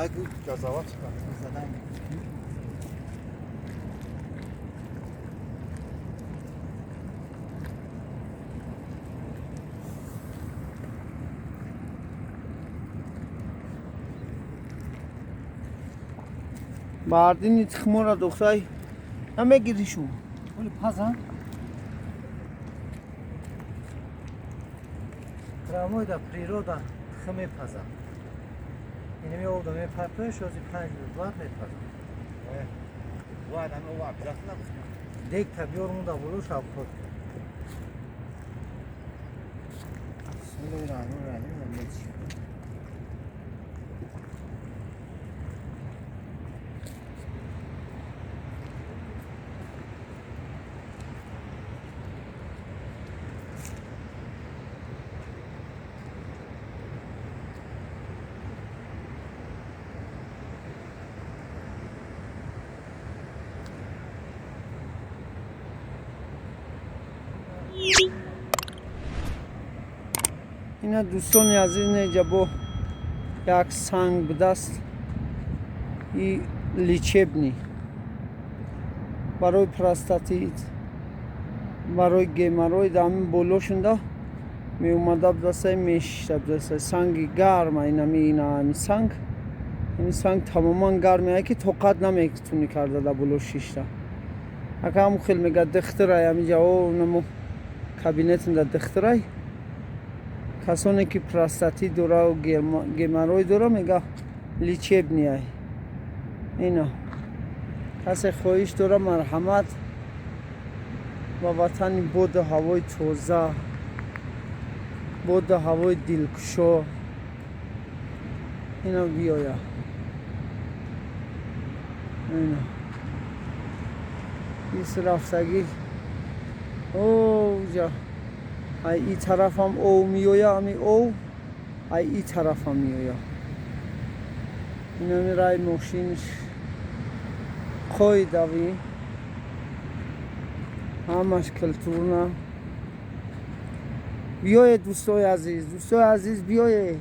هاگو قضاوت زدن Bardini txmora doktoray همه گیریشون ولی پزن تراموی دا природа خمی پزن اینمی oldu می پرپش اوزی 5 var می pazan. Bu adam o var birazdan dek tabi yorumunda bulur şapkot. Bismillahirrahmanirrahim. اینا دوستان عزیز اینجا با یک سنگ به دست این لیچبنی برای پرستاتیت برای گیمروی دامین بولوشون دا می اومده بدسته میشته بدسته سنگ گرم این سنگ تماما گرمه که توقت نمیتونی کرده دا بولوشیش دا اگه همون خیلی میگه دخترای همینجا او نمو کابینت دا دخترای کسانی که پرستاتی دوره و گیمروی دوره میگه لیچبنی های اینا کسی خواهیش دوره مرحمت و وطن بود هوای توزه بود هوای دلکشو اینا بیایا اینا ایس رفتگی او جا ای طرف هم او میویا همی او ای طرف هم میویا اینا میرای ماشینش خوی دوی همش کلتور نه بیایه دوستای عزیز بیایه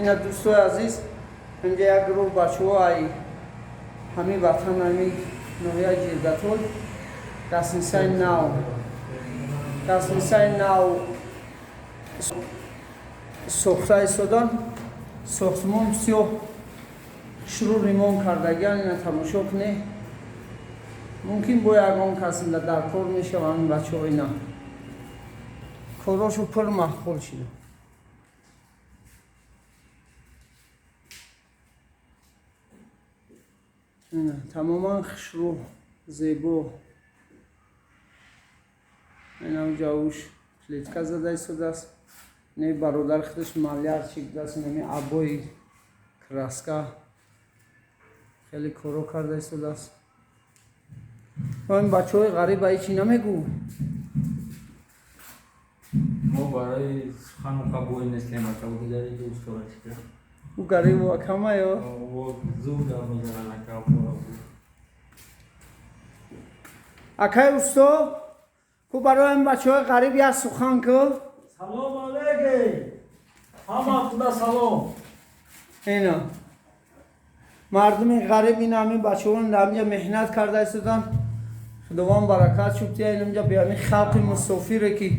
اینا دوستای عزیز اینجا یک گروه بچه های همین وطن همین نویه جیدتون دستنسای ناو سخته ایستادن ساختمان بسیار شروع ریمون کردگیان اینا تماشا کنه ممکن با یکان کسی در کار میشه و همین بچه های اینا کاراشو پر محقول شده تماما خشرو زیبا این هم جاوش پلیتکا زده ایستاده است نه برادر خودش مالیار چیکده است نمی عبای کراسکا خیلی کارو کرده ایستاده است این بچه های غریب هیچی نمیگو ما برای سخن قبول نیستیم بچه ها دیگری دوست داشته او غریب و کمه یا و زود هم میزنن اکا اکای اوستا کو برای این بچه های غریب یا سخن که سلام علیکم همه خدا سلام اینا مردم غریب این همین بچه ها در اینجا محنت کرده ایستادن خداوند برکت شد یا اینجا به همین خلق مسافره که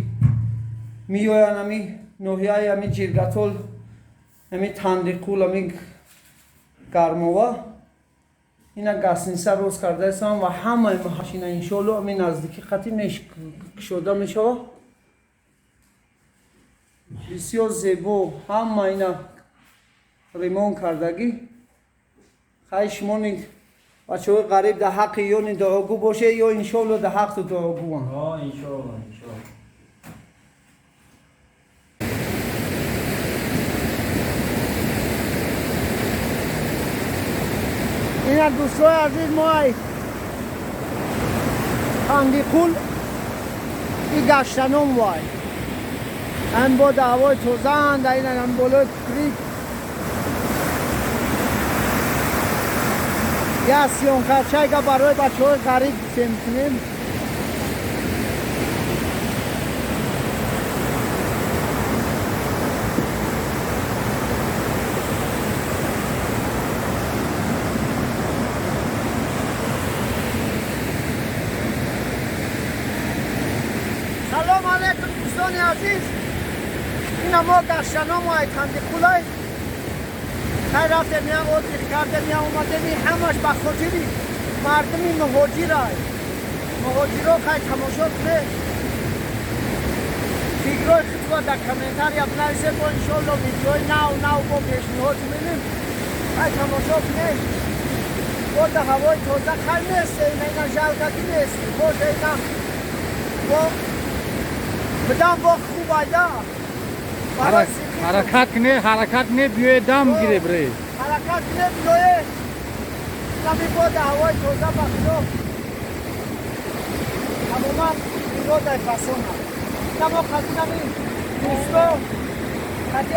میآیند همین نوحیه همین جرگتول همین تندیقول همین گرموه اینا گسنیسه روز کرده هستن و همه ماشین انشالله همین نزدیکی خطی شده میشه بسیار زیبا همه اینا ریمون کردگی خیلی شما بچه های غریب در حق یا دعاگو باشه یا انشالله در حق تو دعاگو هم انشالله اینا دوستای عزیز ما تندیقول ای گشتنم وای هم با هوای توزن در این هم بالای کریک یه سیون خرچه که برای بچه های غریب میکنیم سلام علیکم دوستان عزیز این ما گشتنام های تندیقولای خیلی رفته میام اوتریخ کرده میام اومده می همش بخاطری مردمی مهاجر های مهاجر ها خیلی تماشا کنه فکرهای خود در کامنتر یا بنویسه با انشالله ویدیوهای نو با پیشنهاد میدیم خیلی تماشا کنه با در هوای تازه خیلی نیسته اینا جلگتی نیسته باشه اینا با بدم با خوب آیده حرکت کنه بیوی دم گیره بره حرکت کنه بیوی نمی بود هوای توزه بخیرو تماما بیرو در فسان هم نما خطی نمی دوستو خطی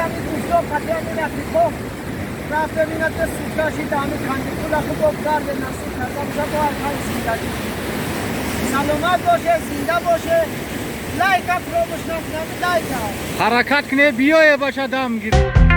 همین افریقا رفته مینت به سوکاشی دهمی کندیکول اخو بگرده نصیب کرده بشه با هر زندگی سلامت باشه زنده باشه لایک اپ رو بشنم لایک حرکت کنه بیای باشه دم گیره